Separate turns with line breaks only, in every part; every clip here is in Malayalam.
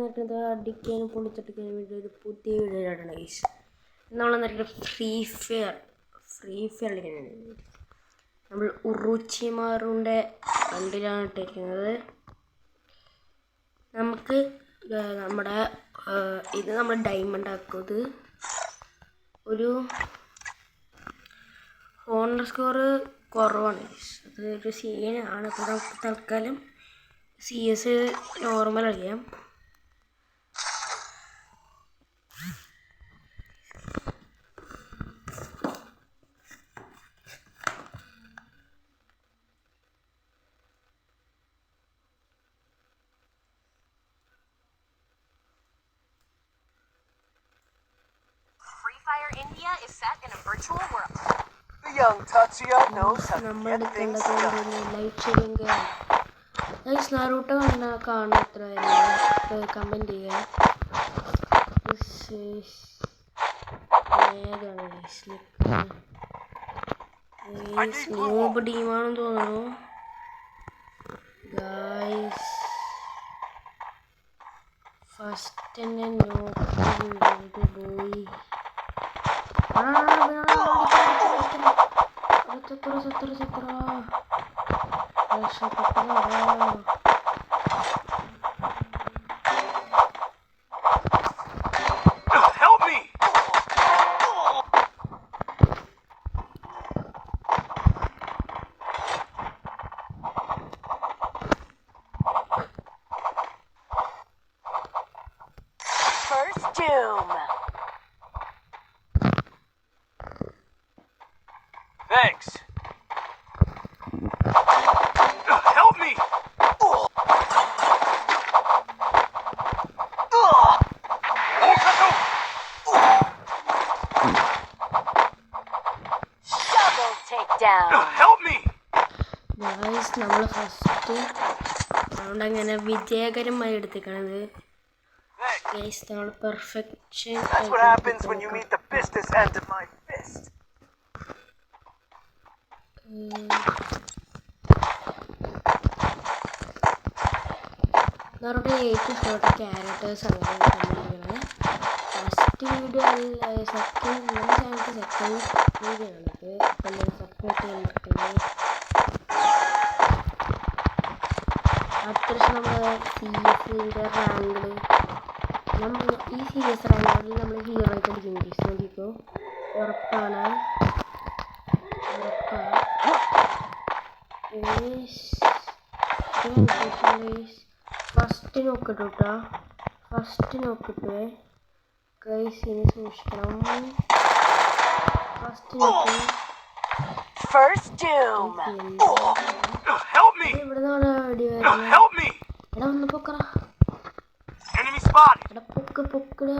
നിൽക്കുന്നത് അടിക്കാനും പൊളിച്ചടിക്കാനും വേണ്ടി ഒരു പുതിയ വീഡിയോയിലാണ് ഗൈസ്. നമ്മൾ ഫ്രീ ഫയർ കളിക്കാനാണ്. നമ്മൾ ഉറൂച്ചിമാറിൻ്റെ കണ്ടിലാണ് ഇട്ടിരിക്കുന്നത്. നമുക്ക് ഇത് നമ്മൾ ഡയമണ്ട് ആക്കുന്നത് ഒരു ഹോണർ സ്കോർ കുറവാണ്. അത് ഒരു സീനാണ്. അപ്പോൾ നമുക്ക് തൽക്കാലം CS നോർമൽ കളിക്കാം.
Free Fire India is set in a virtual world.
The young Tatsuya knows how to
നമ്മൾ
get things done.
ലൈക്ക് ചെയ്യുക. ഗൈസ് നാരൂട്ടോ കാണുന്നത്ര കമൻറ്റ് ചെയ്യുക. നോബ് ടീമാണെന്ന് തോന്നുന്നു ഗൈസ്. ഫസ്റ്റ് തന്നെ നോക്ക് പോയി.
Help me!
First Doom.
Thanks. Help me!
Double takedown.
Help me!
Guys നമ്മൾ ഫസ്റ്റ് റൗണ്ട് അങ്ങനെ വിജയകരമായി എടുത്തേക്കണത്. ഗൈസ് നമ്മൾ perfection.
That's what happens when you meet the business end of my fist.
നാരുടെ ഏറ്റവും ഇഷ്ടപ്പെട്ട ക്യാരക്ടേഴ്സ് അങ്ങനെ കണ്ടിരിക്കുന്നത്. ഫസ്റ്റ് വീഡിയോ അല്ല, സെക്കൻഡ് നമ്മുടെ ചാനലിൻ്റെ സെക്കൻഡ് വീഡിയോ ആണ്. അപ്പോൾ നിങ്ങൾ സപ്പോർട്ട് ചെയ്തിട്ടുണ്ട്. അത്യാവശ്യം നമ്മുടെ CS റാങ്കില് ഈ CS റാങ്കിൽ നമ്മൾ ഹീറോ ആയിട്ട് കളിക്കും. നോക്കിക്കോ, ഉറപ്പാണ്. ഫസ്റ്റ് നോക്കിട്ടു കേട്ടോ, ഫസ്റ്റ് നോക്കിട്ട് ഗൈസ് ഇനി സൂക്ഷിക്കണം. ഫസ്റ്റ് നോക്കി ഇവിടെ നിന്നാണ് വെടി വരുന്നത്. എടാ ഒന്ന് പൊക്കറ,
Enemy spotted.
എടാ പൊക്കടോ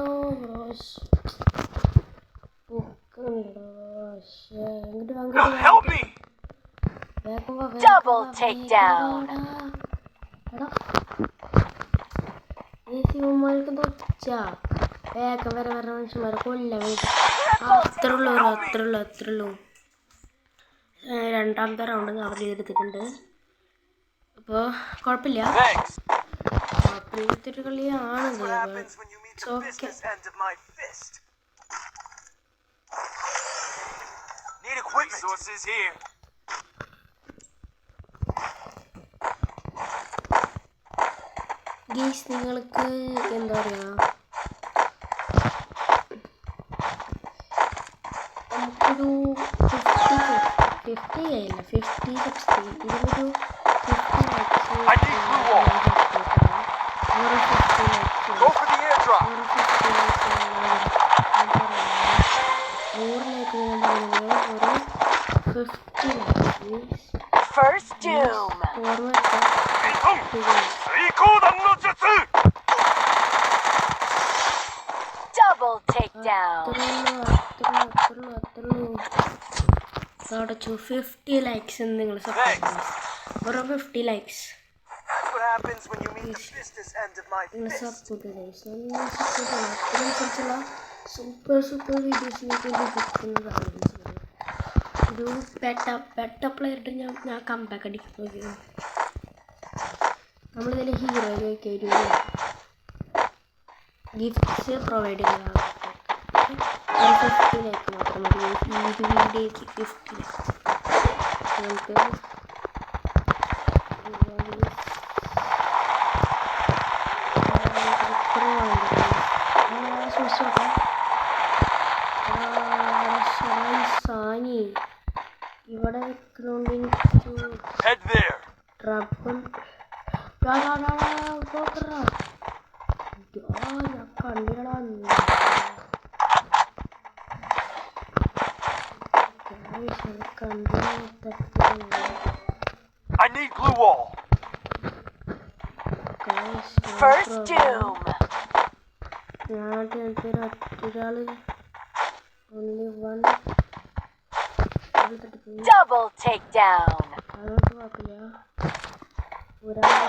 Help me!
Double takedown.
വേഗം വരെ മനുഷ്യന്മാരെ കൊല്ലാൻ വേണ്ടി അത്രയുള്ളൂ. രണ്ടാമത്തെ റൗണ്ട് കവർ ചെയ്തെടുത്തിട്ടുണ്ട്. അപ്പോൾ കുഴപ്പമില്ല, കുഴപ്പമില്ലാത്തൊരു കളിയാണത്.
Resources here.
ഗൈസ് നിങ്ങൾക്ക് എന്താ പറയുക, നമുക്കൊരു 50 ആയില്ല, 50 ഇതിലൊരു 50 likes.
Go for the airdrop.
100 like ഒരു 50 likes.
First Doom. Double takedown.
അടച്ചു 50 ലൈക്സ് എന്ന് നിങ്ങൾ സപ്പോർട്ട് ചെയ്യും. ഒരു 50 ലൈക്സ് നിങ്ങൾ സപ്പോർട്ട് അതിനനുസരിച്ചുള്ള സൂപ്പർ വീഡിയോസിനൊക്കെ ലഭിക്കുന്നതാണ്. ഒരു പെട്ട പ്ലെയറിട്ട് ഞാൻ കംബാക്ക് അടിക്കുന്നത്. നമ്മളിതിൽ ഹീറോ ഒക്കെ ഒരു ഗിഫ്റ്റ്സ് പ്രൊവൈഡ് ചെയ്യുന്നതാണ്. 50 ലൈക്ക് മാത്രം മതി ഈ വീഡിയോയ്ക്ക്. 50 ലൈക്ക് നമുക്ക് സാനി ഇവിടെ വെക്കുന്നോണ്ട് എനിക്കൊരു
Head there.
ട്രബിൾ കണ്ടിടാ.
I need glue wall.
First doom.
ഒരാള് only one
Double takedown.
അതൊക്കെ കുഴപ്പമില്ല. ഒരാള്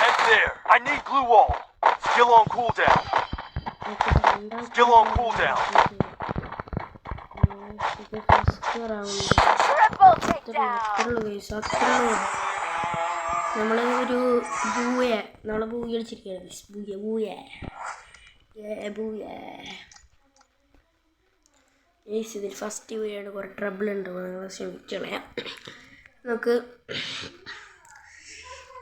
Head there. I need glue wall. Still on cooldown. Still on cooldown.
ഇത് ഫസ്റ്റ് റൗണ്ട്
Triple takedown.
നമ്മള് ഒരു ബൂയ നമ്മളെ ബൂയ കളിച്ചിരിക്കുകയാണ്. ഇതിൽ ഫസ്റ്റ് ബൂയാണ്. കുറേ ട്രബിൾ ഉണ്ട്, നിങ്ങൾ ക്ഷമിച്ചോളയാം. നമുക്ക്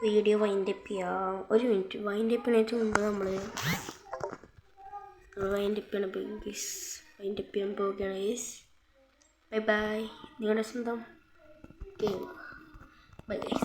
വീഡിയോ വൈൻഡപ്പ് ചെയ്യാം. ഒരു മിനിറ്റ്. വൈൻഡപ്പിനായിട്ട് മുമ്പ് നമ്മൾ വൈൻഡപ്പ് ചെയ്യാൻ പോവുകയാണ് ഗൈസ്. Bye bye. നിങ്ങളുടെ സ്വന്തം ഗെയിം. Bye guys.